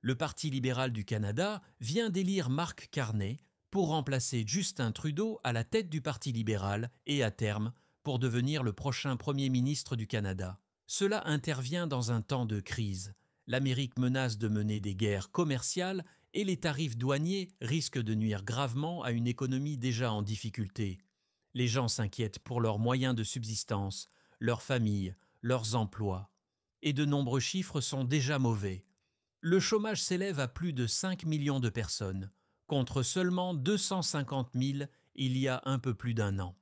Le Parti libéral du Canada vient d'élire Mark Carney pour remplacer Justin Trudeau à la tête du Parti libéral et à terme pour devenir le prochain Premier ministre du Canada. Cela intervient dans un temps de crise. L'Amérique menace de mener des guerres commerciales et les tarifs douaniers risquent de nuire gravement à une économie déjà en difficulté. Les gens s'inquiètent pour leurs moyens de subsistance, leurs familles, leurs emplois. Et de nombreux chiffres sont déjà mauvais. Le chômage s'élève à plus de 5 millions de personnes, contre seulement 250 000 il y a un peu plus d'un an.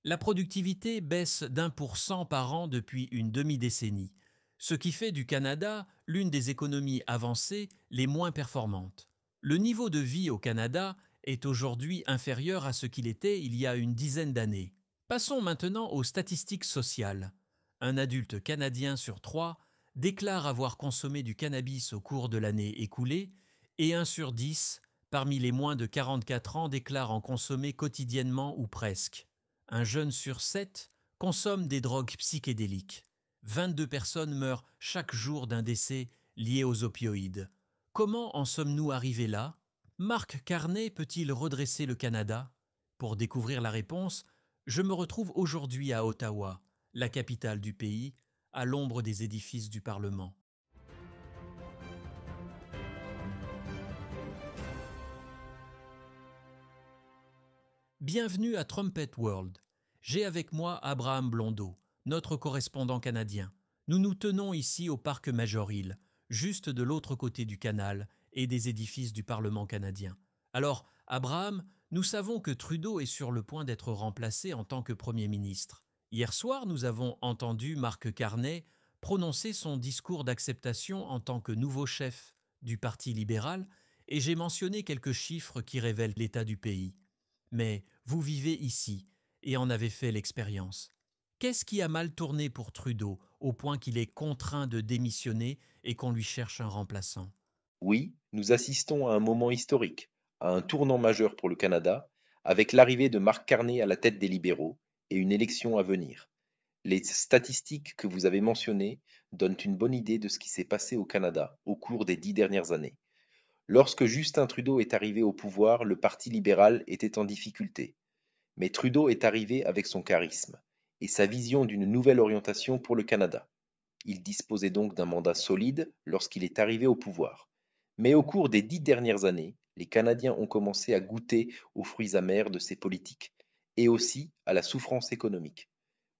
La productivité baisse d'1% par an depuis une demi-décennie, ce qui fait du Canada l'une des économies avancées les moins performantes. Le niveau de vie au Canada est aujourd'hui inférieur à ce qu'il était il y a une dizaine d'années. Passons maintenant aux statistiques sociales. Un adulte canadien sur 3 déclare avoir consommé du cannabis au cours de l'année écoulée et 1 sur 10, parmi les moins de 44 ans, déclare en consommer quotidiennement ou presque. Un jeune sur 7 consomme des drogues psychédéliques. 22 personnes meurent chaque jour d'un décès lié aux opioïdes. Comment en sommes-nous arrivés là? Mark Carney peut-il redresser le Canada? Pour découvrir la réponse, je me retrouve aujourd'hui à Ottawa, la capitale du pays, à l'ombre des édifices du Parlement. Bienvenue à Trumpet World. J'ai avec moi Abraham Blondeau, notre correspondant canadien. Nous nous tenons ici au parc Major Hill, juste de l'autre côté du canal et des édifices du Parlement canadien. Alors, Abraham, nous savons que Trudeau est sur le point d'être remplacé en tant que Premier ministre. Hier soir, nous avons entendu Mark Carney prononcer son discours d'acceptation en tant que nouveau chef du Parti libéral et j'ai mentionné quelques chiffres qui révèlent l'état du pays. Mais vous vivez ici et en avez fait l'expérience. Qu'est-ce qui a mal tourné pour Trudeau au point qu'il est contraint de démissionner et qu'on lui cherche un remplaçant? Oui, nous assistons à un moment historique, à un tournant majeur pour le Canada, avec l'arrivée de Mark Carney à la tête des libéraux et une élection à venir. Les statistiques que vous avez mentionnées donnent une bonne idée de ce qui s'est passé au Canada au cours des 10 dernières années. Lorsque Justin Trudeau est arrivé au pouvoir, le Parti libéral était en difficulté. Mais Trudeau est arrivé avec son charisme et sa vision d'une nouvelle orientation pour le Canada. Il disposait donc d'un mandat solide lorsqu'il est arrivé au pouvoir. Mais au cours des 10 dernières années, les Canadiens ont commencé à goûter aux fruits amers de ces politiques et aussi à la souffrance économique.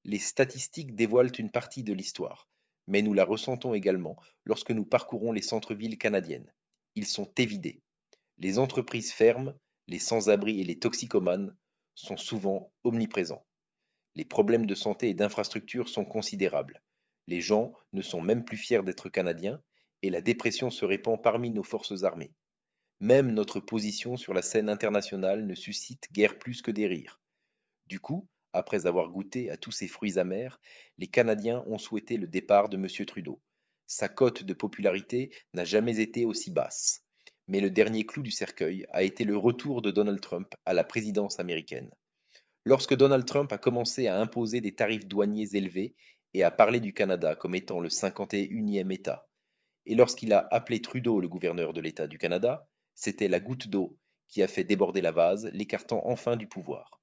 Les statistiques dévoilent une partie de l'histoire, mais nous la ressentons également lorsque nous parcourons les centres-villes canadiennes. Ils sont évidés. Les entreprises ferment, les sans-abri et les toxicomanes sont souvent omniprésents. Les problèmes de santé et d'infrastructure sont considérables. Les gens ne sont même plus fiers d'être Canadiens et la dépression se répand parmi nos forces armées. Même notre position sur la scène internationale ne suscite guère plus que des rires. Du coup, après avoir goûté à tous ces fruits amers, les Canadiens ont souhaité le départ de M. Trudeau. Sa cote de popularité n'a jamais été aussi basse. Mais le dernier clou du cercueil a été le retour de Donald Trump à la présidence américaine. Lorsque Donald Trump a commencé à imposer des tarifs douaniers élevés et à parler du Canada comme étant le 51e État, et lorsqu'il a appelé Trudeau le gouverneur de l'État du Canada, c'était la goutte d'eau qui a fait déborder la vase, l'écartant enfin du pouvoir.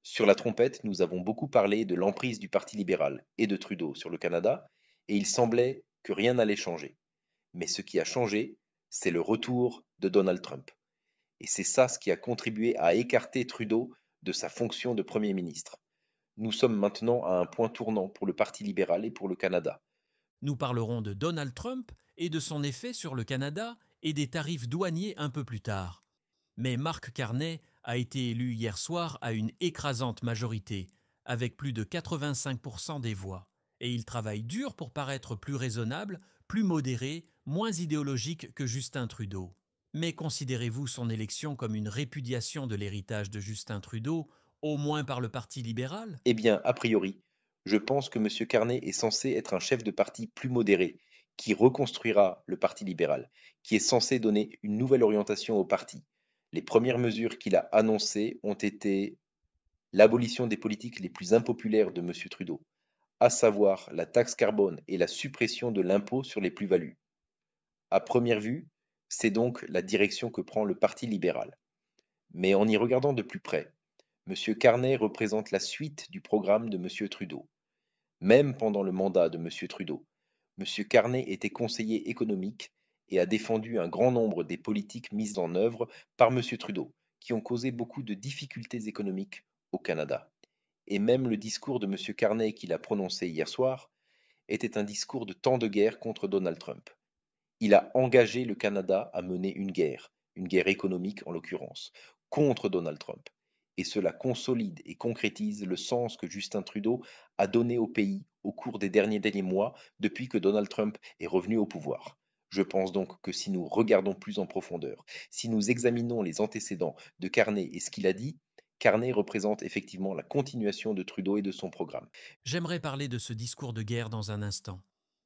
Sur la trompette, nous avons beaucoup parlé de l'emprise du Parti libéral et de Trudeau sur le Canada, et il semblait que rien n'allait changer. Mais ce qui a changé, c'est le retour de Donald Trump. Et c'est ça ce qui a contribué à écarter Trudeau de sa fonction de Premier ministre. Nous sommes maintenant à un point tournant pour le Parti libéral et pour le Canada. Nous parlerons de Donald Trump et de son effet sur le Canada et des tarifs douaniers un peu plus tard. Mais Mark Carney a été élu hier soir à une écrasante majorité, avec plus de 85% des voix. Et il travaille dur pour paraître plus raisonnable, plus modéré, moins idéologique que Justin Trudeau. Mais considérez-vous son élection comme une répudiation de l'héritage de Justin Trudeau, au moins par le Parti libéral? Eh bien, a priori, je pense que M. Carney est censé être un chef de parti plus modéré, qui reconstruira le Parti libéral, qui est censé donner une nouvelle orientation au parti. Les premières mesures qu'il a annoncées ont été l'abolition des politiques les plus impopulaires de M. Trudeau, à savoir la taxe carbone et la suppression de l'impôt sur les plus-values. À première vue, C'est donc la direction que prend le Parti libéral. Mais en y regardant de plus près, M. Carney représente la suite du programme de M. Trudeau. Même pendant le mandat de M. Trudeau, M. Carney était conseiller économique et a défendu un grand nombre des politiques mises en œuvre par M. Trudeau, qui ont causé beaucoup de difficultés économiques au Canada. Et même le discours de M. Carney qu'il a prononcé hier soir était un discours de temps de guerre contre Donald Trump. Il a engagé le Canada à mener une guerre économique en l'occurrence, contre Donald Trump. Et cela consolide et concrétise le sens que Justin Trudeau a donné au pays au cours des derniers mois depuis que Donald Trump est revenu au pouvoir. Je pense donc que si nous regardons plus en profondeur, si nous examinons les antécédents de Carney et ce qu'il a dit, Carney représente effectivement la continuation de Trudeau et de son programme. J'aimerais parler de ce discours de guerre dans un instant.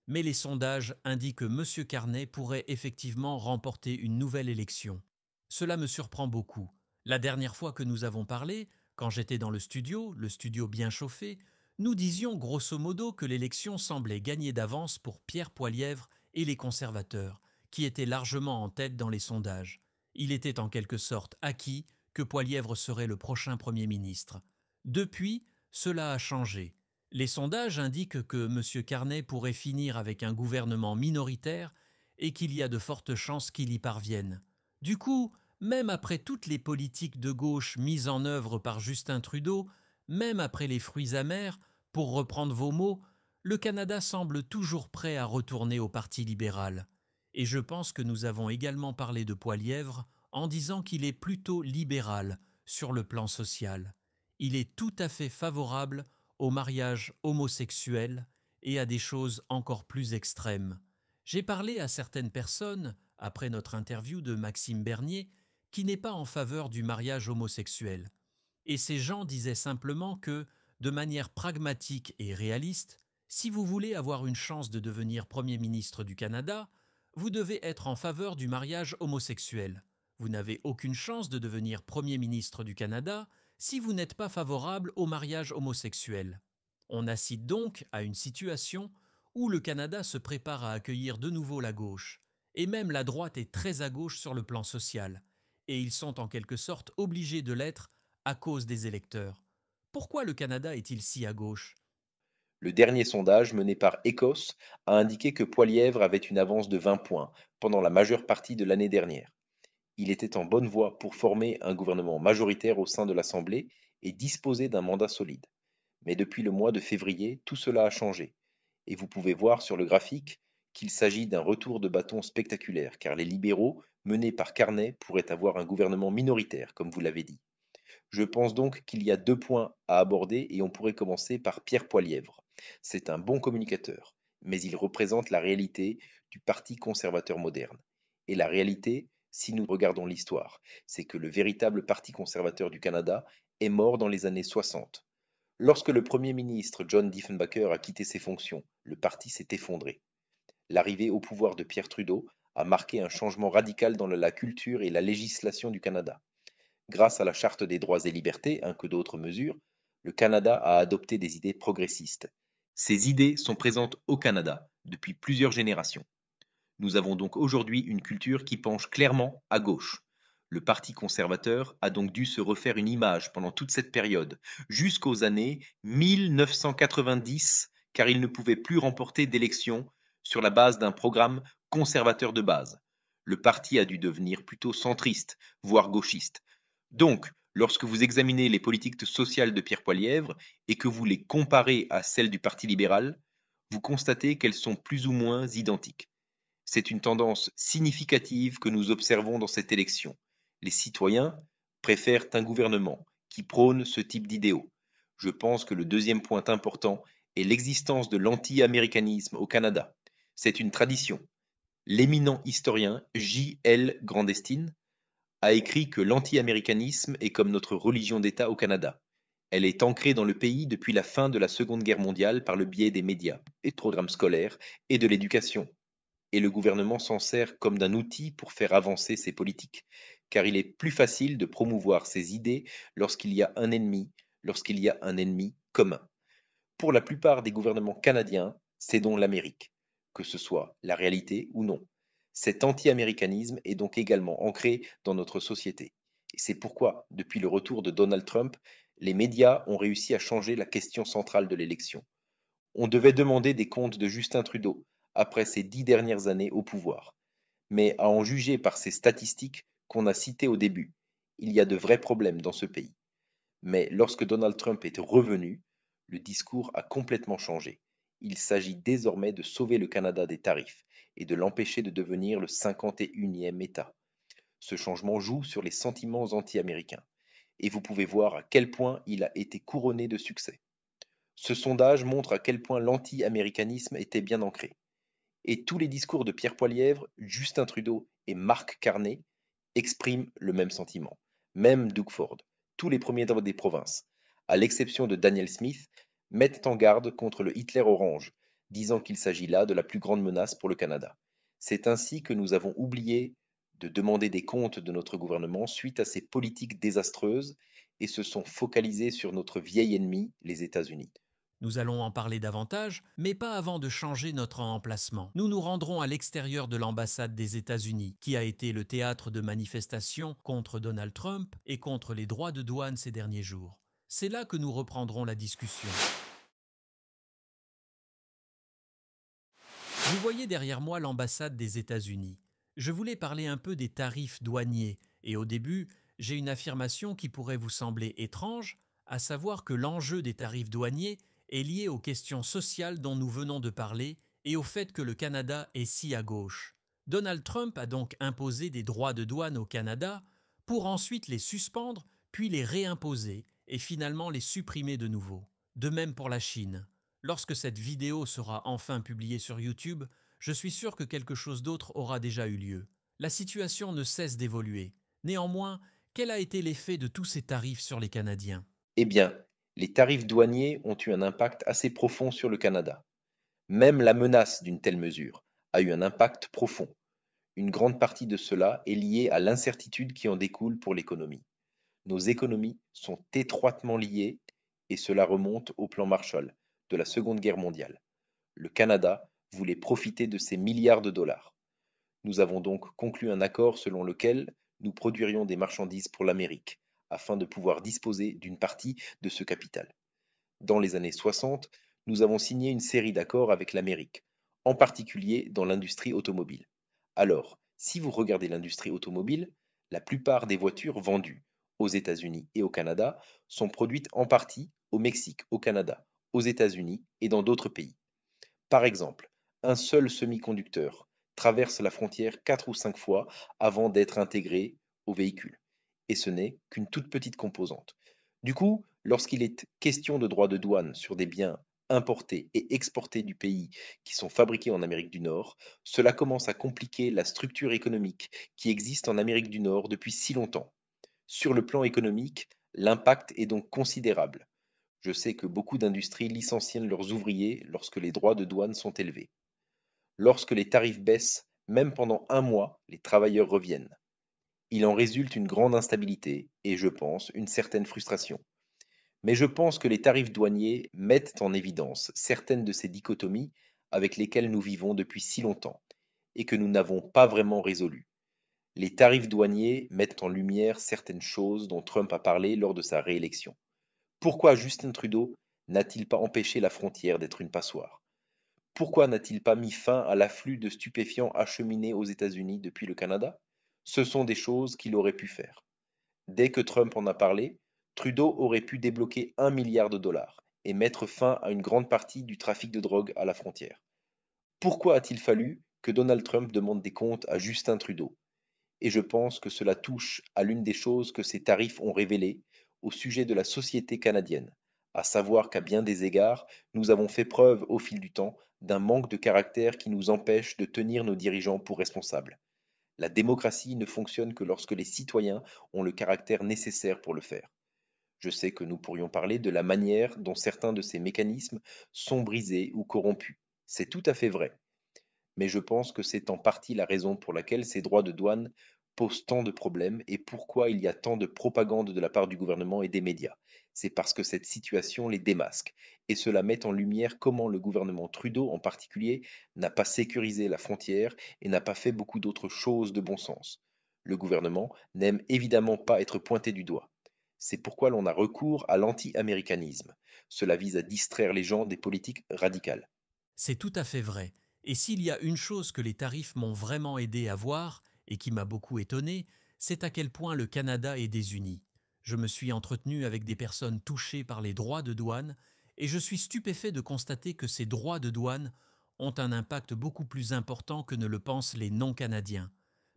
Mais les sondages indiquent que M. Carney pourrait effectivement remporter une nouvelle élection. Cela me surprend beaucoup. La dernière fois que nous avons parlé, quand j'étais dans le studio bien chauffé, nous disions grosso modo que l'élection semblait gagner d'avance pour Pierre Poilievre et les conservateurs, qui étaient largement en tête dans les sondages. Il était en quelque sorte acquis que Poilievre serait le prochain Premier ministre. Depuis, cela a changé. Les sondages indiquent que M. Carney pourrait finir avec un gouvernement minoritaire et qu'il y a de fortes chances qu'il y parvienne. Du coup, même après toutes les politiques de gauche mises en œuvre par Justin Trudeau, même après les fruits amers, pour reprendre vos mots, le Canada semble toujours prêt à retourner au Parti libéral. Et je pense que nous avons également parlé de Poilievre en disant qu'il est plutôt libéral sur le plan social. Il est tout à fait favorable au mariage homosexuel et à des choses encore plus extrêmes. J'ai parlé à certaines personnes, après notre interview de Maxime Bernier, qui n'est pas en faveur du mariage homosexuel. Et ces gens disaient simplement que, de manière pragmatique et réaliste, si vous voulez avoir une chance de devenir Premier ministre du Canada, vous devez être en faveur du mariage homosexuel. Vous n'avez aucune chance de devenir Premier ministre du Canada si vous n'êtes pas favorable au mariage homosexuel. On assiste donc à une situation où le Canada se prépare à accueillir de nouveau la gauche, et même la droite est très à gauche sur le plan social, et ils sont en quelque sorte obligés de l'être à cause des électeurs. Pourquoi le Canada est-il si à gauche? Le dernier sondage mené par Ecos a indiqué que Poilievre avait une avance de 20 points pendant la majeure partie de l'année dernière. Il était en bonne voie pour former un gouvernement majoritaire au sein de l'Assemblée et disposer d'un mandat solide. Mais depuis le mois de février, tout cela a changé. Et vous pouvez voir sur le graphique qu'il s'agit d'un retour de bâton spectaculaire, car les libéraux, menés par Carney, pourraient avoir un gouvernement minoritaire, comme vous l'avez dit. Je pense donc qu'il y a deux points à aborder et on pourrait commencer par Pierre Poilievre. C'est un bon communicateur, mais il représente la réalité du Parti conservateur moderne. Et la réalité, si nous regardons l'histoire, c'est que le véritable Parti conservateur du Canada est mort dans les années 60. Lorsque le Premier ministre John Diefenbaker a quitté ses fonctions, le parti s'est effondré. L'arrivée au pouvoir de Pierre Trudeau a marqué un changement radical dans la culture et la législation du Canada. Grâce à la Charte des droits et libertés, que d'autres mesures, le Canada a adopté des idées progressistes. Ces idées sont présentes au Canada depuis plusieurs générations. Nous avons donc aujourd'hui une culture qui penche clairement à gauche. Le Parti conservateur a donc dû se refaire une image pendant toute cette période, jusqu'aux années 1990, car il ne pouvait plus remporter d'élections sur la base d'un programme conservateur de base. Le parti a dû devenir plutôt centriste, voire gauchiste. Donc, lorsque vous examinez les politiques sociales de Pierre Poilievre et que vous les comparez à celles du Parti libéral, vous constatez qu'elles sont plus ou moins identiques. C'est une tendance significative que nous observons dans cette élection. Les citoyens préfèrent un gouvernement qui prône ce type d'idéaux. Je pense que le deuxième point important est l'existence de l'anti-américanisme au Canada. C'est une tradition. L'éminent historien J.L. Grandestine a écrit que l'anti-américanisme est comme notre religion d'État au Canada. Elle est ancrée dans le pays depuis la fin de la Seconde Guerre mondiale par le biais des médias, des programmes scolaires et de l'éducation. Et le gouvernement s'en sert comme d'un outil pour faire avancer ses politiques, car il est plus facile de promouvoir ses idées lorsqu'il y a un ennemi commun. Pour la plupart des gouvernements canadiens, c'est donc l'Amérique, que ce soit la réalité ou non. Cet anti-américanisme est donc également ancré dans notre société. Et c'est pourquoi, depuis le retour de Donald Trump, les médias ont réussi à changer la question centrale de l'élection. On devait demander des comptes de Justin Trudeau après ses 10 dernières années au pouvoir. Mais à en juger par ces statistiques qu'on a citées au début, il y a de vrais problèmes dans ce pays. Mais lorsque Donald Trump est revenu, le discours a complètement changé. Il s'agit désormais de sauver le Canada des tarifs et de l'empêcher de devenir le 51e État. Ce changement joue sur les sentiments anti-américains, et vous pouvez voir à quel point il a été couronné de succès. Ce sondage montre à quel point l'anti-américanisme était bien ancré. Et tous les discours de Pierre Poilievre, Justin Trudeau et Mark Carney expriment le même sentiment. Même Doug Ford, tous les premiers des provinces, à l'exception de Daniel Smith, mettent en garde contre le Hitler orange, disant qu'il s'agit là de la plus grande menace pour le Canada. C'est ainsi que nous avons oublié de demander des comptes de notre gouvernement suite à ces politiques désastreuses et se sont focalisés sur notre vieil ennemi, les États-Unis. Nous allons en parler davantage, mais pas avant de changer notre emplacement. Nous nous rendrons à l'extérieur de l'ambassade des États-Unis, qui a été le théâtre de manifestations contre Donald Trump et contre les droits de douane ces derniers jours. C'est là que nous reprendrons la discussion. Vous voyez derrière moi l'ambassade des États-Unis. Je voulais parler un peu des tarifs douaniers, et au début, j'ai une affirmation qui pourrait vous sembler étrange, à savoir que l'enjeu des tarifs douaniers est lié aux questions sociales dont nous venons de parler et au fait que le Canada est si à gauche. Donald Trump a donc imposé des droits de douane au Canada pour ensuite les suspendre, puis les réimposer et finalement les supprimer de nouveau. De même pour la Chine. Lorsque cette vidéo sera enfin publiée sur YouTube, je suis sûr que quelque chose d'autre aura déjà eu lieu. La situation ne cesse d'évoluer. Néanmoins, quel a été l'effet de tous ces tarifs sur les Canadiens? Eh bien, les tarifs douaniers ont eu un impact assez profond sur le Canada. Même la menace d'une telle mesure a eu un impact profond. Une grande partie de cela est liée à l'incertitude qui en découle pour l'économie. Nos économies sont étroitement liées et cela remonte au plan Marshall de la Seconde Guerre mondiale. Le Canada voulait profiter de ces milliards de dollars. Nous avons donc conclu un accord selon lequel nous produirions des marchandises pour l'Amérique, afin de pouvoir disposer d'une partie de ce capital. Dans les années 60, nous avons signé une série d'accords avec l'Amérique, en particulier dans l'industrie automobile. Alors, si vous regardez l'industrie automobile, la plupart des voitures vendues aux États-Unis et au Canada sont produites en partie au Mexique, au Canada, aux États-Unis et dans d'autres pays. Par exemple, un seul semi-conducteur traverse la frontière 4 ou 5 fois avant d'être intégré au véhicule, et ce n'est qu'une toute petite composante. Du coup, lorsqu'il est question de droits de douane sur des biens importés et exportés du pays qui sont fabriqués en Amérique du Nord, cela commence à compliquer la structure économique qui existe en Amérique du Nord depuis si longtemps. Sur le plan économique, l'impact est donc considérable. Je sais que beaucoup d'industries licencient leurs ouvriers lorsque les droits de douane sont élevés. Lorsque les tarifs baissent, même pendant un mois, les travailleurs reviennent. Il en résulte une grande instabilité et, je pense, une certaine frustration. Mais je pense que les tarifs douaniers mettent en évidence certaines de ces dichotomies avec lesquelles nous vivons depuis si longtemps et que nous n'avons pas vraiment résolues. Les tarifs douaniers mettent en lumière certaines choses dont Trump a parlé lors de sa réélection. Pourquoi Justin Trudeau n'a-t-il pas empêché la frontière d'être une passoire? Pourquoi n'a-t-il pas mis fin à l'afflux de stupéfiants acheminés aux États-Unis depuis le Canada? Ce sont des choses qu'il aurait pu faire. Dès que Trump en a parlé, Trudeau aurait pu débloquer 1 milliard de dollars et mettre fin à une grande partie du trafic de drogue à la frontière. Pourquoi a-t-il fallu que Donald Trump demande des comptes à Justin Trudeau? Et je pense que cela touche à l'une des choses que ces tarifs ont révélées au sujet de la société canadienne, à savoir qu'à bien des égards, nous avons fait preuve au fil du temps d'un manque de caractère qui nous empêche de tenir nos dirigeants pour responsables. La démocratie ne fonctionne que lorsque les citoyens ont le caractère nécessaire pour le faire. Je sais que nous pourrions parler de la manière dont certains de ces mécanismes sont brisés ou corrompus. C'est tout à fait vrai, mais je pense que c'est en partie la raison pour laquelle ces droits de douane pose tant de problèmes et pourquoi il y a tant de propagande de la part du gouvernement et des médias. C'est parce que cette situation les démasque et cela met en lumière comment le gouvernement Trudeau en particulier n'a pas sécurisé la frontière et n'a pas fait beaucoup d'autres choses de bon sens. Le gouvernement n'aime évidemment pas être pointé du doigt. C'est pourquoi l'on a recours à l'anti-américanisme. Cela vise à distraire les gens des politiques radicales. C'est tout à fait vrai. Et s'il y a une chose que les tarifs m'ont vraiment aidé à voir, et qui m'a beaucoup étonné, c'est à quel point le Canada est désuni. Je me suis entretenu avec des personnes touchées par les droits de douane, et je suis stupéfait de constater que ces droits de douane ont un impact beaucoup plus important que ne le pensent les non-canadiens,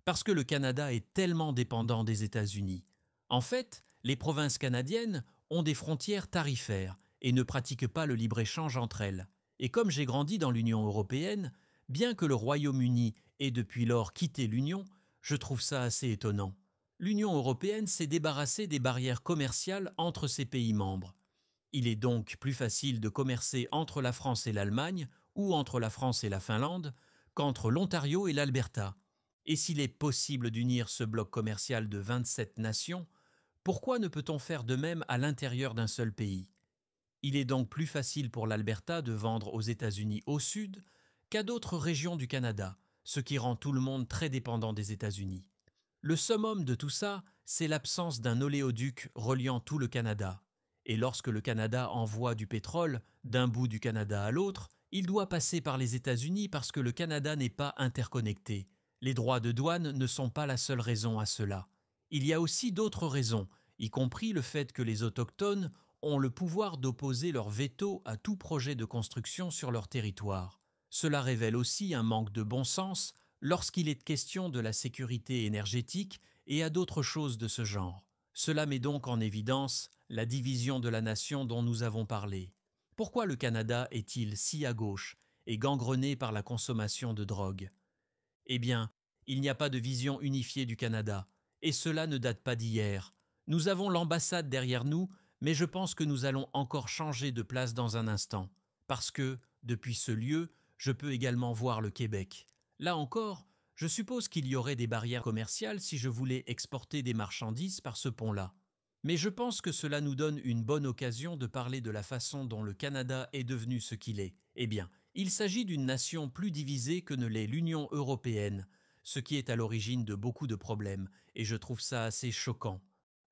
parce que le Canada est tellement dépendant des États-Unis. En fait, les provinces canadiennes ont des frontières tarifaires et ne pratiquent pas le libre-échange entre elles. Et comme j'ai grandi dans l'Union européenne, bien que le Royaume-Uni ait depuis lors quitté l'Union, je trouve ça assez étonnant. L'Union européenne s'est débarrassée des barrières commerciales entre ses pays membres. Il est donc plus facile de commercer entre la France et l'Allemagne, ou entre la France et la Finlande, qu'entre l'Ontario et l'Alberta. Et s'il est possible d'unir ce bloc commercial de 27 nations, pourquoi ne peut-on faire de même à l'intérieur d'un seul pays? Il est donc plus facile pour l'Alberta de vendre aux États-Unis au sud qu'à d'autres régions du Canada, ce qui rend tout le monde très dépendant des États-Unis. Le summum de tout ça, c'est l'absence d'un oléoduc reliant tout le Canada. Et lorsque le Canada envoie du pétrole d'un bout du Canada à l'autre, il doit passer par les États-Unis parce que le Canada n'est pas interconnecté. Les droits de douane ne sont pas la seule raison à cela. Il y a aussi d'autres raisons, y compris le fait que les Autochtones ont le pouvoir d'opposer leur veto à tout projet de construction sur leur territoire. Cela révèle aussi un manque de bon sens lorsqu'il est question de la sécurité énergétique et à d'autres choses de ce genre. Cela met donc en évidence la division de la nation dont nous avons parlé. Pourquoi le Canada est-il si à gauche et gangrené par la consommation de drogue? Eh bien, il n'y a pas de vision unifiée du Canada, et cela ne date pas d'hier. Nous avons l'ambassade derrière nous, mais je pense que nous allons encore changer de place dans un instant, parce que, depuis ce lieu, je peux également voir le Québec. Là encore, je suppose qu'il y aurait des barrières commerciales si je voulais exporter des marchandises par ce pont-là. Mais je pense que cela nous donne une bonne occasion de parler de la façon dont le Canada est devenu ce qu'il est. Eh bien, il s'agit d'une nation plus divisée que ne l'est l'Union européenne, ce qui est à l'origine de beaucoup de problèmes, et je trouve ça assez choquant.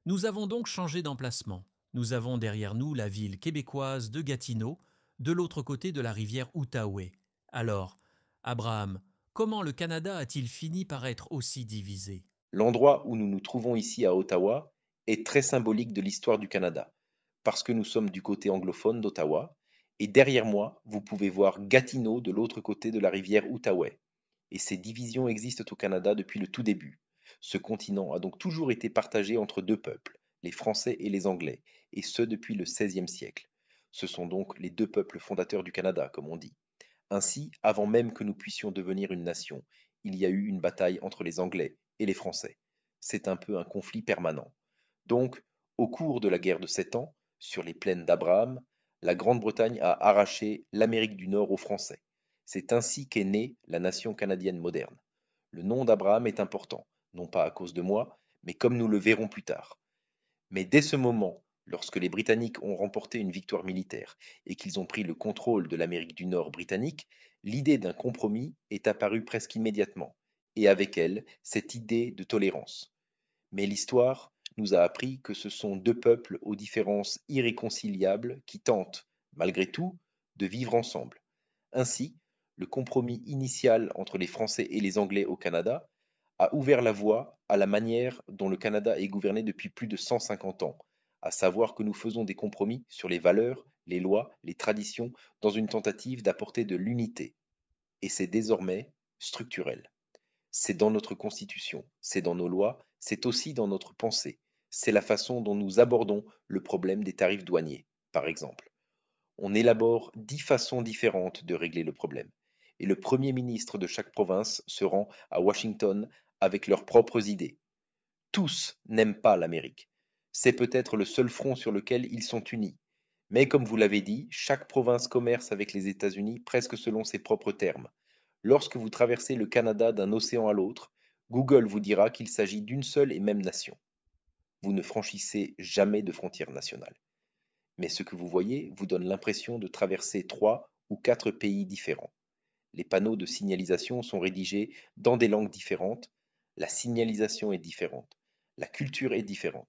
Nous avons donc changé d'emplacement. Nous avons derrière nous la ville québécoise de Gatineau, de l'autre côté de la rivière Outaouais. Alors, Abraham, comment le Canada a-t-il fini par être aussi divisé? L'endroit où nous nous trouvons ici à Ottawa est très symbolique de l'histoire du Canada, parce que nous sommes du côté anglophone d'Ottawa, et derrière moi, vous pouvez voir Gatineau de l'autre côté de la rivière Outaouais. Et ces divisions existent au Canada depuis le tout début. Ce continent a donc toujours été partagé entre deux peuples, les Français et les Anglais, et ce depuis le XVIe siècle. Ce sont donc les deux peuples fondateurs du Canada, comme on dit. Ainsi, avant même que nous puissions devenir une nation, il y a eu une bataille entre les Anglais et les Français. C'est un peu un conflit permanent. Donc, au cours de la guerre de 7 ans, sur les plaines d'Abraham, la Grande-Bretagne a arraché l'Amérique du Nord aux Français. C'est ainsi qu'est née la nation canadienne moderne. Le nom d'Abraham est important, non pas à cause de moi, mais comme nous le verrons plus tard. Mais dès ce moment, lorsque les Britanniques ont remporté une victoire militaire et qu'ils ont pris le contrôle de l'Amérique du Nord britannique, l'idée d'un compromis est apparue presque immédiatement, et avec elle, cette idée de tolérance. Mais l'histoire nous a appris que ce sont deux peuples aux différences irréconciliables qui tentent, malgré tout, de vivre ensemble. Ainsi, le compromis initial entre les Français et les Anglais au Canada a ouvert la voie à la manière dont le Canada est gouverné depuis plus de 150 ans, à savoir que nous faisons des compromis sur les valeurs, les lois, les traditions, dans une tentative d'apporter de l'unité. Et c'est désormais structurel. C'est dans notre constitution, c'est dans nos lois, c'est aussi dans notre pensée. C'est la façon dont nous abordons le problème des tarifs douaniers, par exemple. On élabore 10 façons différentes de régler le problème. Et le Premier ministre de chaque province se rend à Washington avec leurs propres idées. Tous n'aiment pas l'Amérique. C'est peut-être le seul front sur lequel ils sont unis. Mais comme vous l'avez dit, chaque province commerce avec les États-Unis presque selon ses propres termes. Lorsque vous traversez le Canada d'un océan à l'autre, Google vous dira qu'il s'agit d'une seule et même nation. Vous ne franchissez jamais de frontières nationales. Mais ce que vous voyez vous donne l'impression de traverser 3 ou 4 pays différents. Les panneaux de signalisation sont rédigés dans des langues différentes, la signalisation est différente, la culture est différente.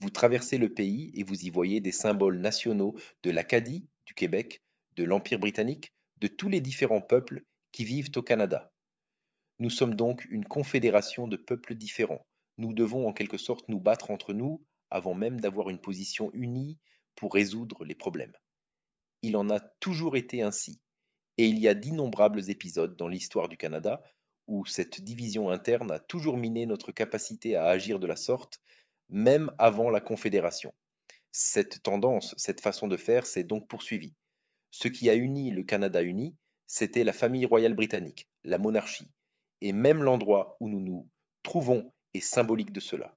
Vous traversez le pays et vous y voyez des symboles nationaux de l'Acadie, du Québec, de l'Empire britannique, de tous les différents peuples qui vivent au Canada. Nous sommes donc une confédération de peuples différents. Nous devons en quelque sorte nous battre entre nous avant même d'avoir une position unie pour résoudre les problèmes. Il en a toujours été ainsi, et il y a d'innombrables épisodes dans l'histoire du Canada où cette division interne a toujours miné notre capacité à agir de la sorte, même avant la Confédération. Cette tendance, cette façon de faire s'est donc poursuivie. Ce qui a uni le Canada uni, c'était la famille royale britannique, la monarchie, et même l'endroit où nous nous trouvons est symbolique de cela.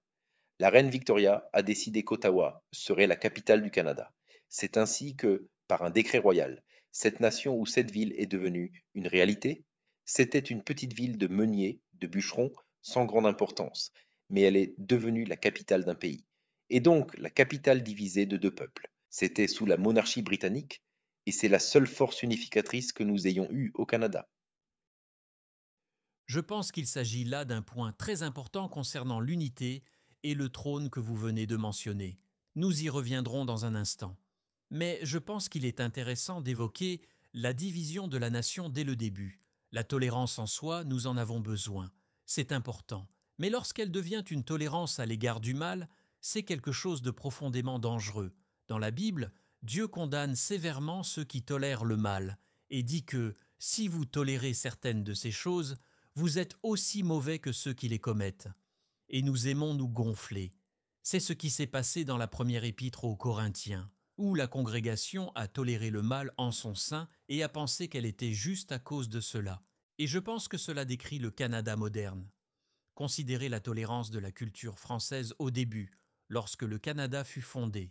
La reine Victoria a décidé qu'Ottawa serait la capitale du Canada. C'est ainsi que, par un décret royal, cette nation ou cette ville est devenue une réalité. C'était une petite ville de meuniers, de bûcherons, sans grande importance, mais elle est devenue la capitale d'un pays, et donc la capitale divisée de 2 peuples. C'était sous la monarchie britannique, et c'est la seule force unificatrice que nous ayons eue au Canada. Je pense qu'il s'agit là d'un point très important concernant l'unité et le trône que vous venez de mentionner. Nous y reviendrons dans un instant. Mais je pense qu'il est intéressant d'évoquer la division de la nation dès le début. La tolérance en soi, nous en avons besoin. C'est important. Mais lorsqu'elle devient une tolérance à l'égard du mal, c'est quelque chose de profondément dangereux. Dans la Bible, Dieu condamne sévèrement ceux qui tolèrent le mal et dit que si vous tolérez certaines de ces choses, vous êtes aussi mauvais que ceux qui les commettent. Et nous aimons nous gonfler. C'est ce qui s'est passé dans la première épître aux Corinthiens, où la congrégation a toléré le mal en son sein et a pensé qu'elle était juste à cause de cela. Et je pense que cela décrit le Canada moderne. Considérez la tolérance de la culture française au début, lorsque le Canada fut fondé.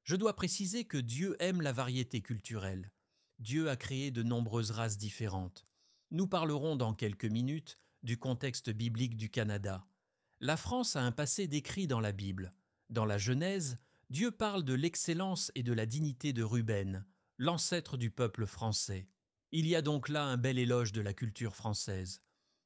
Je dois préciser que Dieu aime la variété culturelle. Dieu a créé de nombreuses races différentes. Nous parlerons dans quelques minutes du contexte biblique du Canada. La France a un passé décrit dans la Bible. Dans la Genèse, Dieu parle de l'excellence et de la dignité de Ruben, l'ancêtre du peuple français. Il y a donc là un bel éloge de la culture française.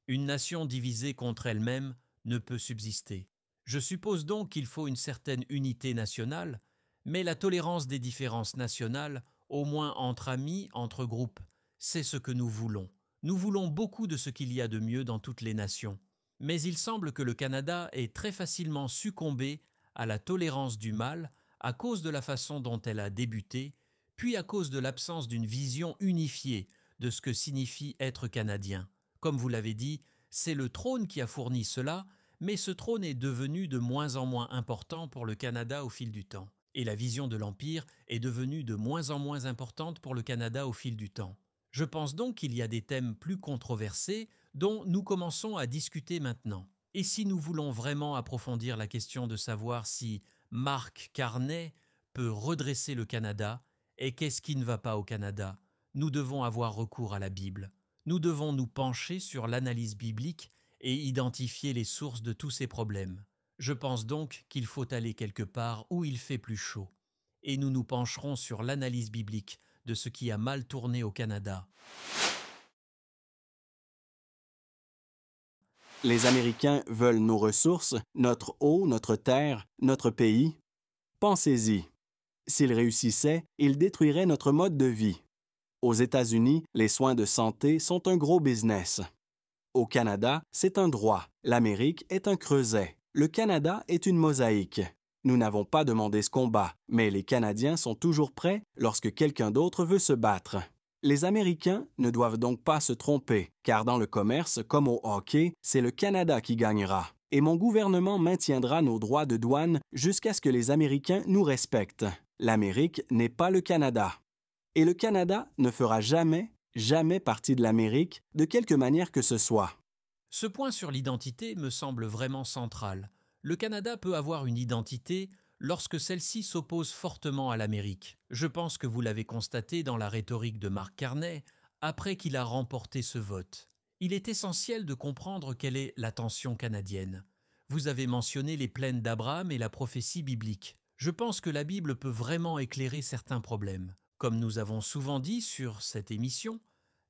Une nation divisée contre elle-même ne peut subsister. Je suppose donc qu'il faut une certaine unité nationale, mais la tolérance des différences nationales, au moins entre amis, entre groupes, c'est ce que nous voulons. Nous voulons beaucoup de ce qu'il y a de mieux dans toutes les nations. Mais il semble que le Canada ait très facilement succombé à la tolérance du mal à cause de la façon dont elle a débuté, puis à cause de l'absence d'une vision unifiée de ce que signifie être canadien. Comme vous l'avez dit, c'est le trône qui a fourni cela, mais ce trône est devenu de moins en moins important pour le Canada au fil du temps. Et la vision de l'Empire est devenue de moins en moins importante pour le Canada au fil du temps. Je pense donc qu'il y a des thèmes plus controversés dont nous commençons à discuter maintenant. Et si nous voulons vraiment approfondir la question de savoir si Mark Carney peut redresser le Canada et qu'est-ce qui ne va pas au Canada, nous devons avoir recours à la Bible. Nous devons nous pencher sur l'analyse biblique et identifier les sources de tous ces problèmes. Je pense donc qu'il faut aller quelque part où il fait plus chaud. Et nous nous pencherons sur l'analyse biblique de ce qui a mal tourné au Canada. Les Américains veulent nos ressources, notre eau, notre terre, notre pays. Pensez-y. S'ils réussissaient, ils détruiraient notre mode de vie. Aux États-Unis, les soins de santé sont un gros business. Au Canada, c'est un droit. L'Amérique est un creuset. Le Canada est une mosaïque. Nous n'avons pas demandé ce combat, mais les Canadiens sont toujours prêts lorsque quelqu'un d'autre veut se battre. Les Américains ne doivent donc pas se tromper, car dans le commerce comme au hockey, c'est le Canada qui gagnera. Et mon gouvernement maintiendra nos droits de douane jusqu'à ce que les Américains nous respectent. L'Amérique n'est pas le Canada. Et le Canada ne fera jamais partie de l'Amérique de quelque manière que ce soit. Ce point sur l'identité me semble vraiment central. Le Canada peut avoir une identité lorsque celle-ci s'oppose fortement à l'Amérique. Je pense que vous l'avez constaté dans la rhétorique de Mark Carney après qu'il a remporté ce vote. Il est essentiel de comprendre quelle est la tension canadienne. Vous avez mentionné les plaines d'Abraham et la prophétie biblique. Je pense que la Bible peut vraiment éclairer certains problèmes. Comme nous avons souvent dit sur cette émission,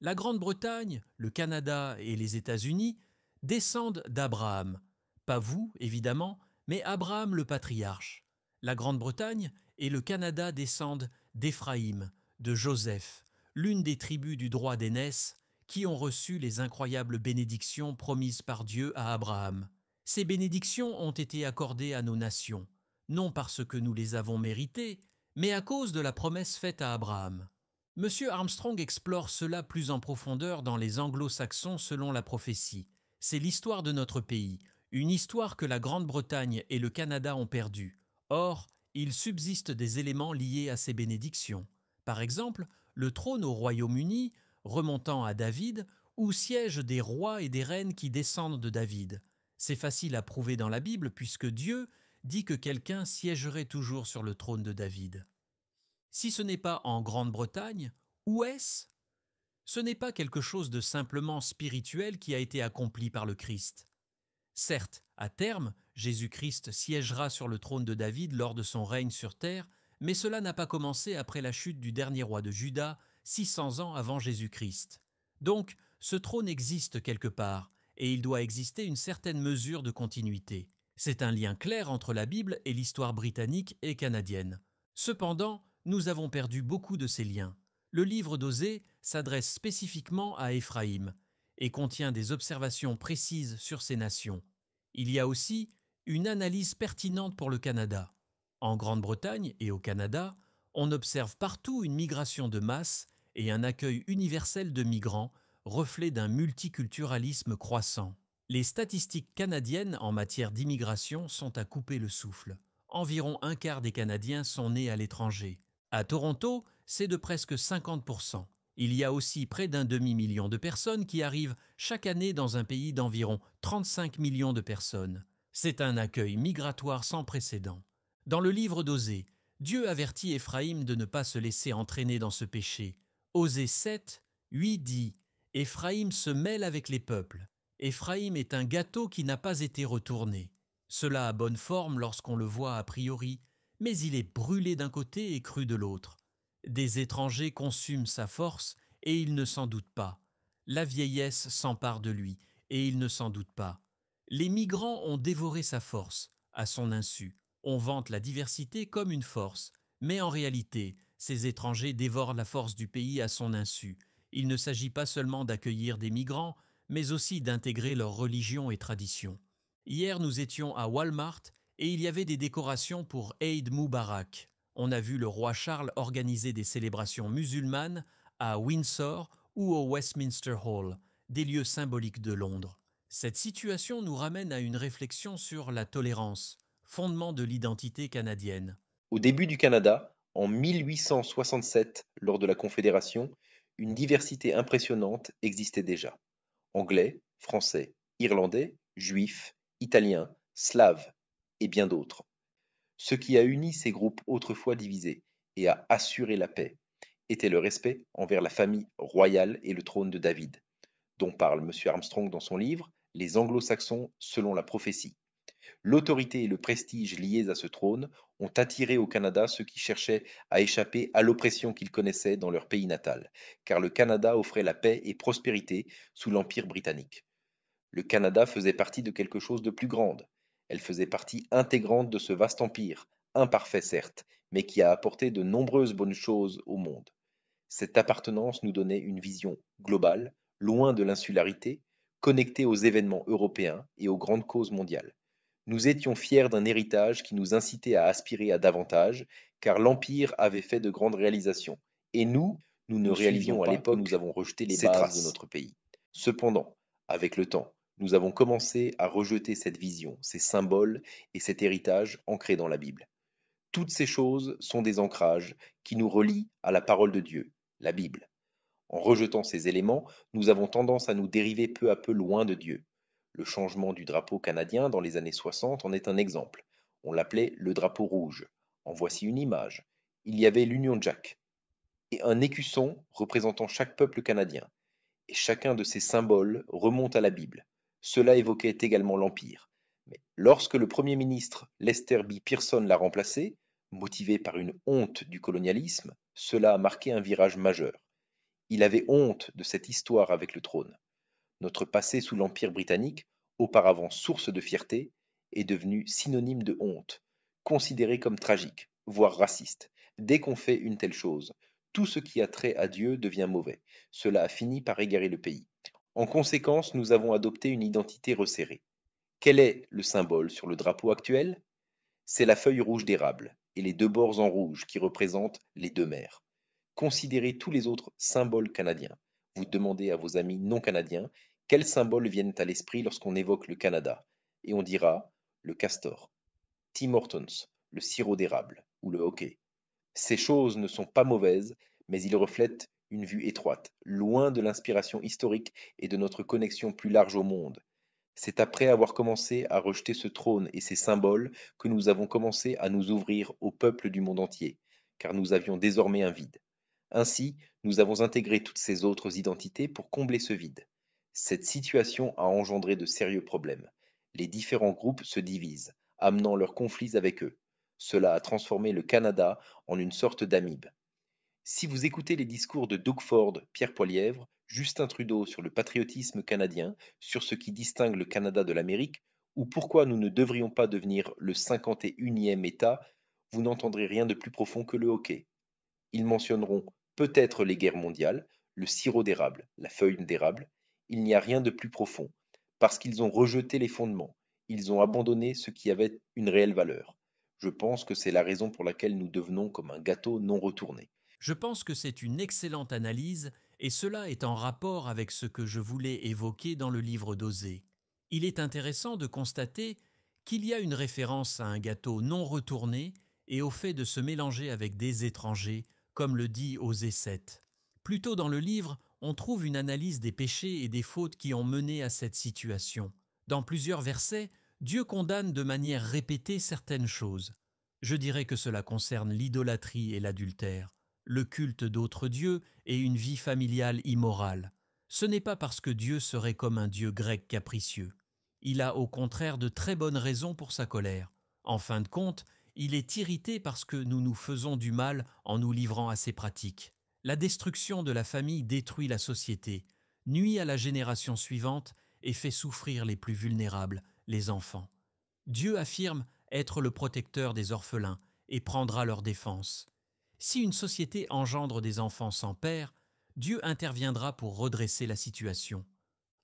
la Grande-Bretagne, le Canada et les États-Unis descendent d'Abraham. Pas vous, évidemment, mais Abraham le patriarche. La Grande-Bretagne et le Canada descendent d'Éphraïm, de Joseph, l'une des tribus du droit d'aînesse, qui ont reçu les incroyables bénédictions promises par Dieu à Abraham. Ces bénédictions ont été accordées à nos nations, non parce que nous les avons méritées, mais à cause de la promesse faite à Abraham. Monsieur Armstrong explore cela plus en profondeur dans les Anglo-Saxons selon la prophétie. C'est l'histoire de notre pays, une histoire que la Grande-Bretagne et le Canada ont perdue. Or, il subsiste des éléments liés à ces bénédictions. Par exemple, le trône au Royaume-Uni, remontant à David, où siègent des rois et des reines qui descendent de David. C'est facile à prouver dans la Bible puisque Dieu dit que quelqu'un siégerait toujours sur le trône de David. Si ce n'est pas en Grande-Bretagne, où est-ce ? Ce n'est pas quelque chose de simplement spirituel qui a été accompli par le Christ. Certes, à terme, Jésus-Christ siégera sur le trône de David lors de son règne sur terre, mais cela n'a pas commencé après la chute du dernier roi de Juda, 600 ans avant Jésus-Christ. Donc, ce trône existe quelque part, et il doit exister une certaine mesure de continuité. C'est un lien clair entre la Bible et l'histoire britannique et canadienne. Cependant, nous avons perdu beaucoup de ces liens. Le livre d'Osée s'adresse spécifiquement à Éphraïm et contient des observations précises sur ces nations. Il y a aussi une analyse pertinente pour le Canada. En Grande-Bretagne et au Canada, on observe partout une migration de masse et un accueil universel de migrants, reflet d'un multiculturalisme croissant. Les statistiques canadiennes en matière d'immigration sont à couper le souffle. Environ un quart des Canadiens sont nés à l'étranger. À Toronto, c'est de presque 50%. Il y a aussi près d'un demi-million de personnes qui arrivent chaque année dans un pays d'environ 35 millions de personnes. C'est un accueil migratoire sans précédent. Dans le livre d'Osée, Dieu avertit Éphraïm de ne pas se laisser entraîner dans ce péché. Osée 7, 8 dit « Éphraïm se mêle avec les peuples. Éphraïm est un gâteau qui n'a pas été retourné. Cela a bonne forme lorsqu'on le voit a priori, mais il est brûlé d'un côté et cru de l'autre. Des étrangers consument sa force et il ne s'en doute pas. La vieillesse s'empare de lui et il ne s'en doute pas. Les migrants ont dévoré sa force, à son insu. On vante la diversité comme une force, mais en réalité, ces étrangers dévorent la force du pays à son insu. Il ne s'agit pas seulement d'accueillir des migrants, mais aussi d'intégrer leur religion et tradition. Hier, nous étions à Walmart et il y avait des décorations pour Eid Mubarak. On a vu le roi Charles organiser des célébrations musulmanes à Windsor ou au Westminster Hall, des lieux symboliques de Londres. Cette situation nous ramène à une réflexion sur la tolérance, fondement de l'identité canadienne. Au début du Canada, en 1867, lors de la Confédération, une diversité impressionnante existait déjà. Anglais, Français, Irlandais, Juifs, Italiens, Slaves et bien d'autres. Ce qui a uni ces groupes autrefois divisés et a assuré la paix était le respect envers la famille royale et le trône de David, dont parle M. Armstrong dans son livre Les Anglo-Saxons selon la prophétie. L'autorité et le prestige liés à ce trône ont attiré au Canada ceux qui cherchaient à échapper à l'oppression qu'ils connaissaient dans leur pays natal, car le Canada offrait la paix et prospérité sous l'Empire britannique. Le Canada faisait partie de quelque chose de plus grande. Elle faisait partie intégrante de ce vaste empire, imparfait certes, mais qui a apporté de nombreuses bonnes choses au monde. Cette appartenance nous donnait une vision globale, loin de l'insularité, connectée aux événements européens et aux grandes causes mondiales. Nous étions fiers d'un héritage qui nous incitait à aspirer à davantage, car l'Empire avait fait de grandes réalisations, et nous ne réalisions à l'époque, nous avons rejeté les bases de notre pays. Cependant, avec le temps, nous avons commencé à rejeter cette vision, ces symboles et cet héritage ancré dans la Bible. Toutes ces choses sont des ancrages qui nous relient à la parole de Dieu, la Bible. En rejetant ces éléments, nous avons tendance à nous dériver peu à peu loin de Dieu. Le changement du drapeau canadien dans les années 60 en est un exemple. On l'appelait le drapeau rouge. En voici une image. Il y avait l'Union Jack et un écusson représentant chaque peuple canadien. et chacun de ces symboles remonte à la Bible. Cela évoquait également l'Empire. Mais lorsque le Premier ministre Lester B. Pearson l'a remplacé, motivé par une honte du colonialisme, cela a marqué un virage majeur. Il avait honte de cette histoire avec le trône. Notre passé sous l'Empire britannique, auparavant source de fierté, est devenu synonyme de honte, considéré comme tragique, voire raciste. Dès qu'on fait une telle chose, tout ce qui a trait à Dieu devient mauvais. Cela a fini par égarer le pays. En conséquence, nous avons adopté une identité resserrée. Quel est le symbole sur le drapeau actuel? C'est la feuille rouge d'érable et les deux bords en rouge qui représentent les deux mers. Considérez tous les autres symboles canadiens. Vous demandez à vos amis non canadiens quels symboles viennent à l'esprit lorsqu'on évoque le Canada, et on dira le castor, Tim Hortons, le sirop d'érable ou le hockey. Ces choses ne sont pas mauvaises, mais ils reflètent une vue étroite, loin de l'inspiration historique et de notre connexion plus large au monde. C'est après avoir commencé à rejeter ce trône et ses symboles que nous avons commencé à nous ouvrir au peuple du monde entier, car nous avions désormais un vide. Ainsi, nous avons intégré toutes ces autres identités pour combler ce vide. Cette situation a engendré de sérieux problèmes. Les différents groupes se divisent, amenant leurs conflits avec eux. Cela a transformé le Canada en une sorte d'amibe. Si vous écoutez les discours de Doug Ford, Pierre Poilievre, Justin Trudeau sur le patriotisme canadien, sur ce qui distingue le Canada de l'Amérique, ou pourquoi nous ne devrions pas devenir le 51e État, vous n'entendrez rien de plus profond que le hockey. Ils mentionneront peut-être les guerres mondiales, le sirop d'érable, la feuille d'érable. Il n'y a rien de plus profond, parce qu'ils ont rejeté les fondements, ils ont abandonné ce qui avait une réelle valeur. Je pense que c'est la raison pour laquelle nous devenons comme un gâteau non retourné. Je pense que c'est une excellente analyse et cela est en rapport avec ce que je voulais évoquer dans le livre d'Osée. Il est intéressant de constater qu'il y a une référence à un gâteau non retourné et au fait de se mélanger avec des étrangers, comme le dit Osée 7. Plus tôt dans le livre, on trouve une analyse des péchés et des fautes qui ont mené à cette situation. Dans plusieurs versets, Dieu condamne de manière répétée certaines choses. Je dirais que cela concerne l'idolâtrie et l'adultère, le culte d'autres dieux et une vie familiale immorale. Ce n'est pas parce que Dieu serait comme un Dieu grec capricieux. Il a au contraire de très bonnes raisons pour sa colère. En fin de compte, il est irrité parce que nous nous faisons du mal en nous livrant à ces pratiques. La destruction de la famille détruit la société, nuit à la génération suivante et fait souffrir les plus vulnérables, les enfants. Dieu affirme être le protecteur des orphelins et prendra leur défense. Si une société engendre des enfants sans père, Dieu interviendra pour redresser la situation.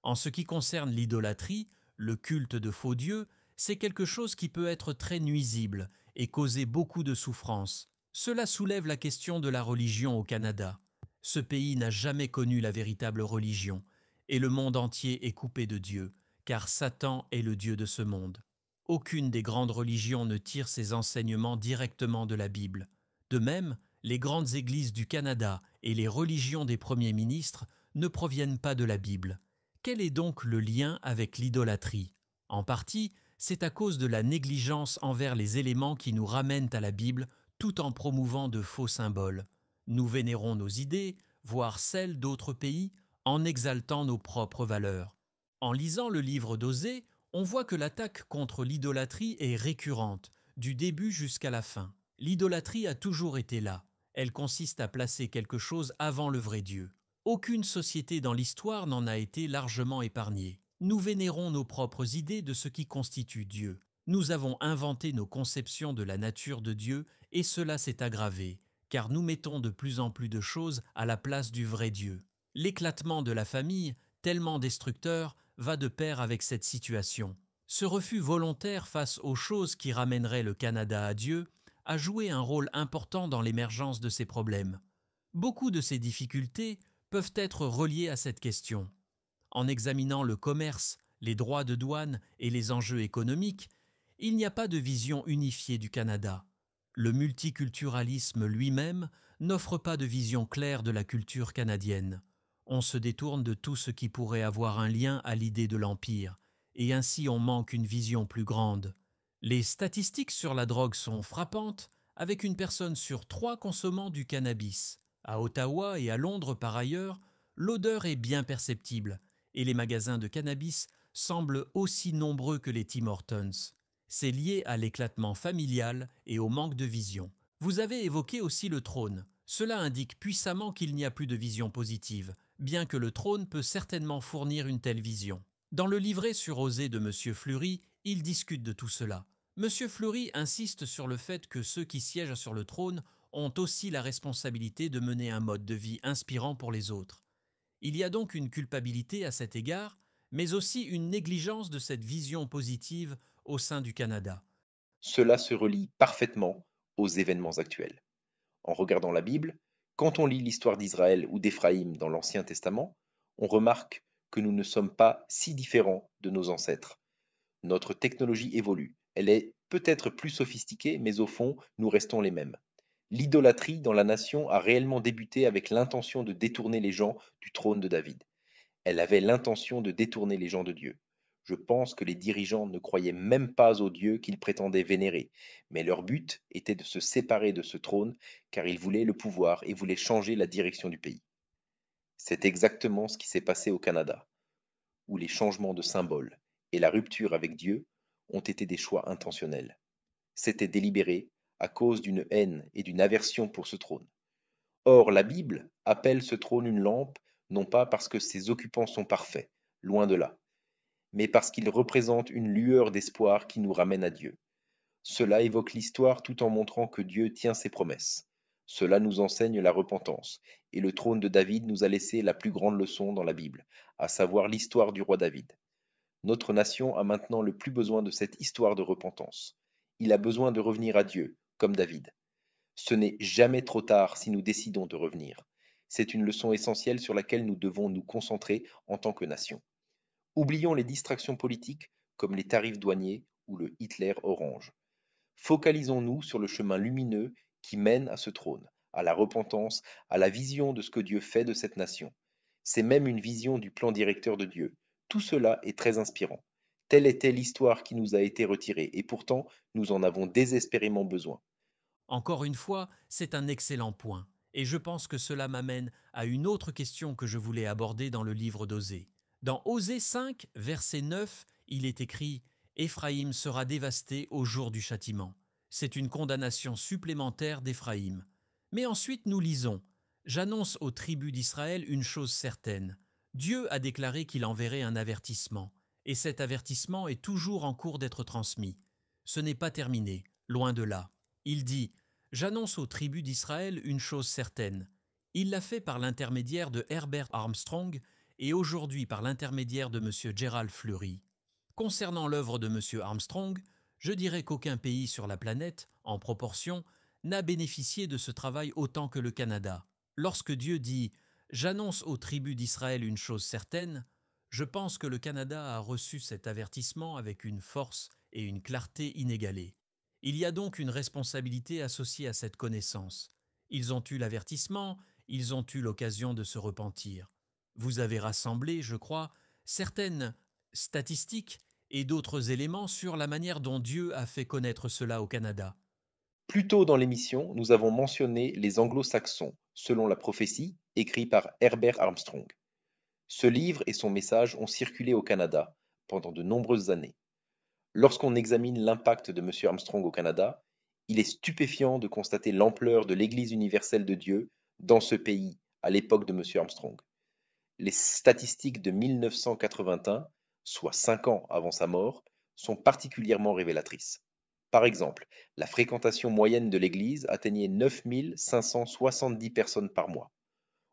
En ce qui concerne l'idolâtrie, le culte de faux dieux, c'est quelque chose qui peut être très nuisible et causer beaucoup de souffrance. Cela soulève la question de la religion au Canada. Ce pays n'a jamais connu la véritable religion, et le monde entier est coupé de Dieu, car Satan est le Dieu de ce monde. Aucune des grandes religions ne tire ses enseignements directement de la Bible. De même, les grandes églises du Canada et les religions des premiers ministres ne proviennent pas de la Bible. Quel est donc le lien avec l'idolâtrie? En partie, c'est à cause de la négligence envers les éléments qui nous ramènent à la Bible tout en promouvant de faux symboles. Nous vénérons nos idées, voire celles d'autres pays, en exaltant nos propres valeurs. En lisant le livre d'Osée, on voit que l'attaque contre l'idolâtrie est récurrente, du début jusqu'à la fin. L'idolâtrie a toujours été là. Elle consiste à placer quelque chose avant le vrai Dieu. Aucune société dans l'histoire n'en a été largement épargnée. Nous vénérons nos propres idées de ce qui constitue Dieu. Nous avons inventé nos conceptions de la nature de Dieu et cela s'est aggravé, car nous mettons de plus en plus de choses à la place du vrai Dieu. L'éclatement de la famille, tellement destructeur, va de pair avec cette situation. Ce refus volontaire face aux choses qui ramèneraient le Canada à Dieu a joué un rôle important dans l'émergence de ces problèmes. Beaucoup de ces difficultés peuvent être reliées à cette question. En examinant le commerce, les droits de douane et les enjeux économiques, il n'y a pas de vision unifiée du Canada. Le multiculturalisme lui-même n'offre pas de vision claire de la culture canadienne. On se détourne de tout ce qui pourrait avoir un lien à l'idée de l'Empire, et ainsi on manque une vision plus grande. Les statistiques sur la drogue sont frappantes, avec une personne sur 3 consommant du cannabis. À Ottawa et à Londres par ailleurs, l'odeur est bien perceptible et les magasins de cannabis semblent aussi nombreux que les Tim Hortons. C'est lié à l'éclatement familial et au manque de vision. Vous avez évoqué aussi le trône. Cela indique puissamment qu'il n'y a plus de vision positive, bien que le trône peut certainement fournir une telle vision. Dans le livret sur Osée de M. Fleury, il discute de tout cela. M. Fleury insiste sur le fait que ceux qui siègent sur le trône ont aussi la responsabilité de mener un mode de vie inspirant pour les autres. Il y a donc une culpabilité à cet égard, mais aussi une négligence de cette vision positive au sein du Canada. Cela se relie parfaitement aux événements actuels. En regardant la Bible, quand on lit l'histoire d'Israël ou d'Éphraïm dans l'Ancien Testament, on remarque que nous ne sommes pas si différents de nos ancêtres. Notre technologie évolue, elle est peut-être plus sophistiquée, mais au fond, nous restons les mêmes. L'idolâtrie dans la nation a réellement débuté avec l'intention de détourner les gens du trône de David. Elle avait l'intention de détourner les gens de Dieu. Je pense que les dirigeants ne croyaient même pas au Dieu qu'ils prétendaient vénérer, mais leur but était de se séparer de ce trône car ils voulaient le pouvoir et voulaient changer la direction du pays. C'est exactement ce qui s'est passé au Canada, où les changements de symboles et la rupture avec Dieu ont été des choix intentionnels. C'était délibéré à cause d'une haine et d'une aversion pour ce trône. Or, la Bible appelle ce trône une lampe, non pas parce que ses occupants sont parfaits, loin de là, mais parce qu'il représente une lueur d'espoir qui nous ramène à Dieu. Cela évoque l'histoire tout en montrant que Dieu tient ses promesses. Cela nous enseigne la repentance, et le trône de David nous a laissé la plus grande leçon dans la Bible, à savoir l'histoire du roi David. Notre nation a maintenant le plus besoin de cette histoire de repentance. Il a besoin de revenir à Dieu, comme David. Ce n'est jamais trop tard si nous décidons de revenir. C'est une leçon essentielle sur laquelle nous devons nous concentrer en tant que nation. Oublions les distractions politiques comme les tarifs douaniers ou le Hitler orange. Focalisons-nous sur le chemin lumineux qui mène à ce trône, à la repentance, à la vision de ce que Dieu fait de cette nation. C'est même une vision du plan directeur de Dieu. Tout cela est très inspirant. Telle était l'histoire qui nous a été retirée, et pourtant nous en avons désespérément besoin. Encore une fois, c'est un excellent point, et je pense que cela m'amène à une autre question que je voulais aborder dans le livre d'Osée. Dans Osée 5, verset 9, il est écrit « Éphraïm sera dévasté au jour du châtiment ». C'est une condamnation supplémentaire d'Éphraïm. Mais ensuite nous lisons « J'annonce aux tribus d'Israël une chose certaine. Dieu a déclaré qu'il enverrait un avertissement, et cet avertissement est toujours en cours d'être transmis. Ce n'est pas terminé, loin de là. Il dit « J'annonce aux tribus d'Israël une chose certaine. » Il l'a fait par l'intermédiaire de Herbert Armstrong et aujourd'hui par l'intermédiaire de M. Gerald Fleury. Concernant l'œuvre de M. Armstrong, je dirais qu'aucun pays sur la planète, en proportion, n'a bénéficié de ce travail autant que le Canada. Lorsque Dieu dit « J'annonce aux tribus d'Israël une chose certaine », je pense que le Canada a reçu cet avertissement avec une force et une clarté inégalées. Il y a donc une responsabilité associée à cette connaissance. Ils ont eu l'avertissement, ils ont eu l'occasion de se repentir. Vous avez rassemblé, je crois, certaines statistiques et d'autres éléments sur la manière dont Dieu a fait connaître cela au Canada. Plus tôt dans l'émission, nous avons mentionné les Anglo-Saxons, selon la prophétie, écrit par Herbert Armstrong. Ce livre et son message ont circulé au Canada pendant de nombreuses années. Lorsqu'on examine l'impact de M. Armstrong au Canada, il est stupéfiant de constater l'ampleur de l'Église universelle de Dieu dans ce pays à l'époque de M. Armstrong. Les statistiques de 1981, soit 5 ans avant sa mort, sont particulièrement révélatrices. Par exemple, la fréquentation moyenne de l'Église atteignait 9 570 personnes par mois.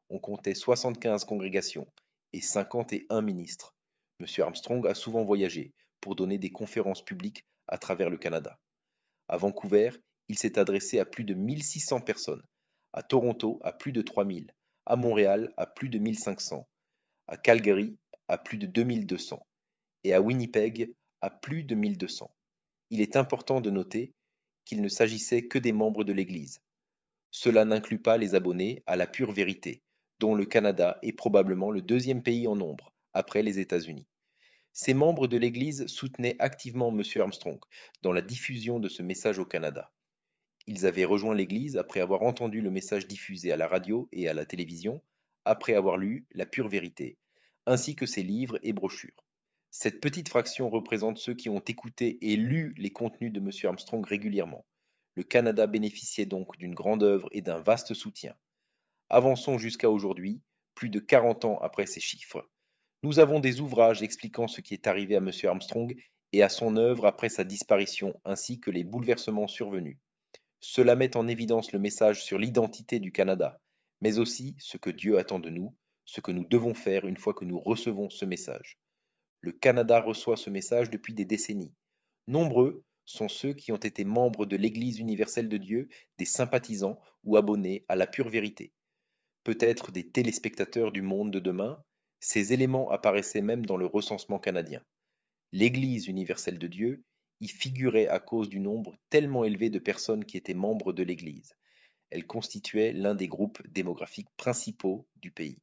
On comptait 75 congrégations et 51 ministres. M. Armstrong a souvent voyagé pour donner des conférences publiques à travers le Canada. À Vancouver, il s'est adressé à plus de 1600 personnes, à Toronto à plus de 3000, à Montréal à plus de 1500, à Calgary à plus de 2200 et à Winnipeg à plus de 1200. Il est important de noter qu'il ne s'agissait que des membres de l'Église. Cela n'inclut pas les abonnés à la pure vérité, dont le Canada est probablement le deuxième pays en nombre, après les États-Unis. Ces membres de l'Église soutenaient activement M. Armstrong dans la diffusion de ce message au Canada. Ils avaient rejoint l'Église après avoir entendu le message diffusé à la radio et à la télévision, après avoir lu La Pure Vérité, ainsi que ses livres et brochures. Cette petite fraction représente ceux qui ont écouté et lu les contenus de M. Armstrong régulièrement. Le Canada bénéficiait donc d'une grande œuvre et d'un vaste soutien. Avançons jusqu'à aujourd'hui, plus de 40 ans après ces chiffres. Nous avons des ouvrages expliquant ce qui est arrivé à M. Armstrong et à son œuvre après sa disparition, ainsi que les bouleversements survenus. Cela met en évidence le message sur l'identité du Canada, mais aussi ce que Dieu attend de nous, ce que nous devons faire une fois que nous recevons ce message. Le Canada reçoit ce message depuis des décennies. Nombreux sont ceux qui ont été membres de l'Église universelle de Dieu, des sympathisants ou abonnés à la pure vérité. Peut-être des téléspectateurs du monde de demain, ces éléments apparaissaient même dans le recensement canadien. L'Église universelle de Dieu y figurait à cause du nombre tellement élevé de personnes qui étaient membres de l'Église. Elle constituait l'un des groupes démographiques principaux du pays.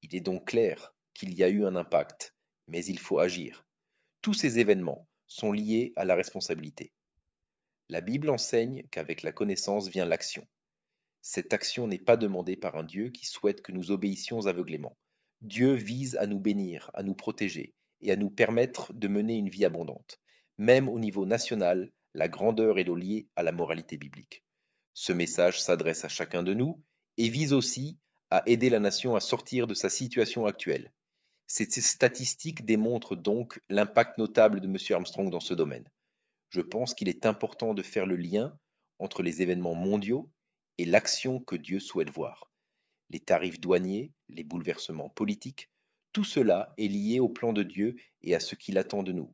Il est donc clair qu'il y a eu un impact, mais il faut agir. Tous ces événements sont liés à la responsabilité. La Bible enseigne qu'avec la connaissance vient l'action. Cette action n'est pas demandée par un Dieu qui souhaite que nous obéissions aveuglément. Dieu vise à nous bénir, à nous protéger et à nous permettre de mener une vie abondante. Même au niveau national, la grandeur est liée à la moralité biblique. Ce message s'adresse à chacun de nous et vise aussi à aider la nation à sortir de sa situation actuelle. Ces statistiques démontrent donc l'impact notable de M. Armstrong dans ce domaine. Je pense qu'il est important de faire le lien entre les événements mondiaux et l'action que Dieu souhaite voir. Les tarifs douaniers, les bouleversements politiques, tout cela est lié au plan de Dieu et à ce qu'il attend de nous.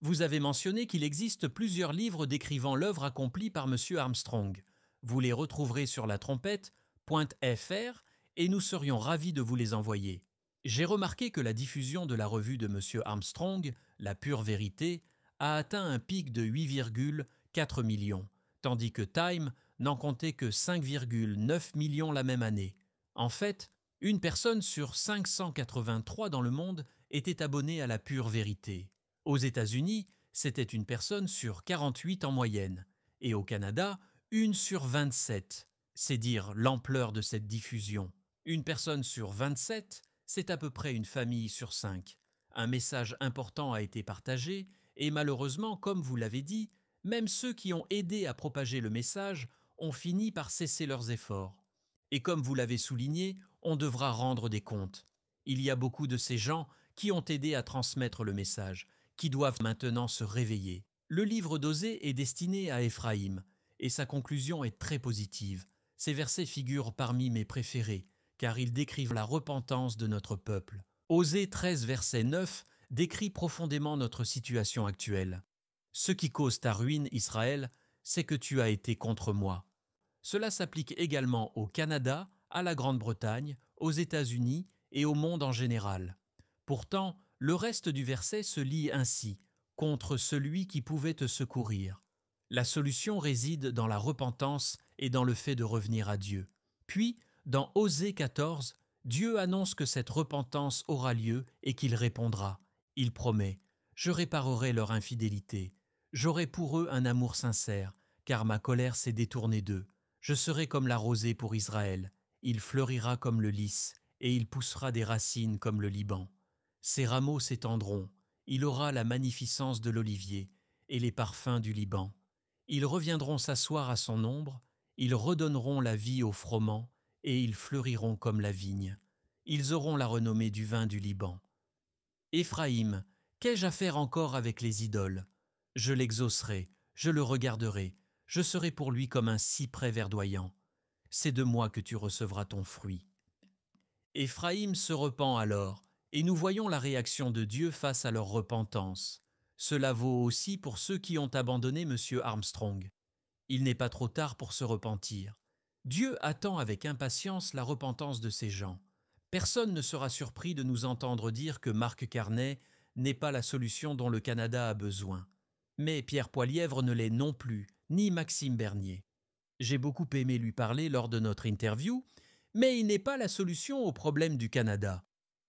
Vous avez mentionné qu'il existe plusieurs livres décrivant l'œuvre accomplie par M. Armstrong. Vous les retrouverez sur la trompette.fr et nous serions ravis de vous les envoyer. J'ai remarqué que la diffusion de la revue de M. Armstrong, La Pure Vérité, a atteint un pic de 8,4 millions, tandis que Time n'en comptait que 5,9 millions la même année. En fait, une personne sur 583 dans le monde était abonnée à La Pure Vérité. Aux États-Unis, c'était une personne sur 48 en moyenne, et au Canada, une sur 27. C'est dire l'ampleur de cette diffusion. Une personne sur 27, c'est à peu près une famille sur 5. Un message important a été partagé, et malheureusement, comme vous l'avez dit, même ceux qui ont aidé à propager le message ont fini par cesser leurs efforts. Et comme vous l'avez souligné, on devra rendre des comptes. Il y a beaucoup de ces gens qui ont aidé à transmettre le message, qui doivent maintenant se réveiller. Le livre d'Osée est destiné à Éphraïm, et sa conclusion est très positive. Ces versets figurent parmi mes préférés, car ils décrivent la repentance de notre peuple. Osée 13, verset 9, décrit profondément notre situation actuelle. « Ce qui cause ta ruine, Israël, c'est que tu as été contre moi. » Cela s'applique également au Canada, à la Grande-Bretagne, aux États-Unis et au monde en général. Pourtant, le reste du verset se lit ainsi, contre celui qui pouvait te secourir. La solution réside dans la repentance et dans le fait de revenir à Dieu. Puis, dans Osée 14, Dieu annonce que cette repentance aura lieu et qu'il répondra. Il promet « Je réparerai leur infidélité. J'aurai pour eux un amour sincère, car ma colère s'est détournée d'eux. Je serai comme la rosée pour Israël. Il fleurira comme le lys, et il poussera des racines comme le Liban. Ses rameaux s'étendront. Il aura la magnificence de l'olivier et les parfums du Liban. Ils reviendront s'asseoir à son ombre, ils redonneront la vie au froment, et ils fleuriront comme la vigne. Ils auront la renommée du vin du Liban. Éphraïm, qu'ai-je à faire encore avec les idoles? Je l'exaucerai, je le regarderai, je serai pour lui comme un cyprès verdoyant. C'est de moi que tu recevras ton fruit. Éphraïm se repent alors, et nous voyons la réaction de Dieu face à leur repentance. Cela vaut aussi pour ceux qui ont abandonné M. Armstrong. Il n'est pas trop tard pour se repentir. Dieu attend avec impatience la repentance de ces gens. Personne ne sera surpris de nous entendre dire que Marc Carnet n'est pas la solution dont le Canada a besoin. Mais Pierre Poilièvre ne l'est non plus, ni Maxime Bernier. J'ai beaucoup aimé lui parler lors de notre interview, mais il n'est pas la solution au problème du Canada.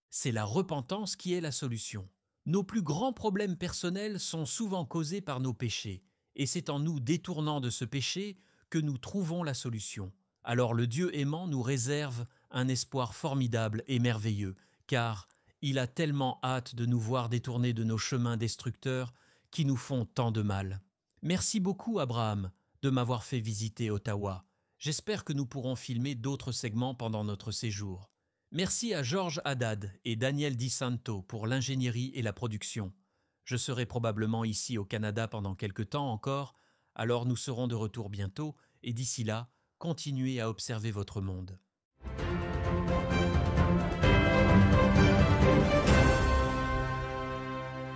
C'est la repentance qui est la solution. Nos plus grands problèmes personnels sont souvent causés par nos péchés, et c'est en nous détournant de ce péché que nous trouvons la solution. Alors le Dieu aimant nous réserve un espoir formidable et merveilleux, car il a tellement hâte de nous voir détourner de nos chemins destructeurs qui nous font tant de mal. Merci beaucoup, Abraham, de m'avoir fait visiter Ottawa. J'espère que nous pourrons filmer d'autres segments pendant notre séjour. Merci à Georges Haddad et Daniel Di Santo pour l'ingénierie et la production. Je serai probablement ici au Canada pendant quelque temps encore, alors nous serons de retour bientôt, et d'ici là, continuez à observer votre monde.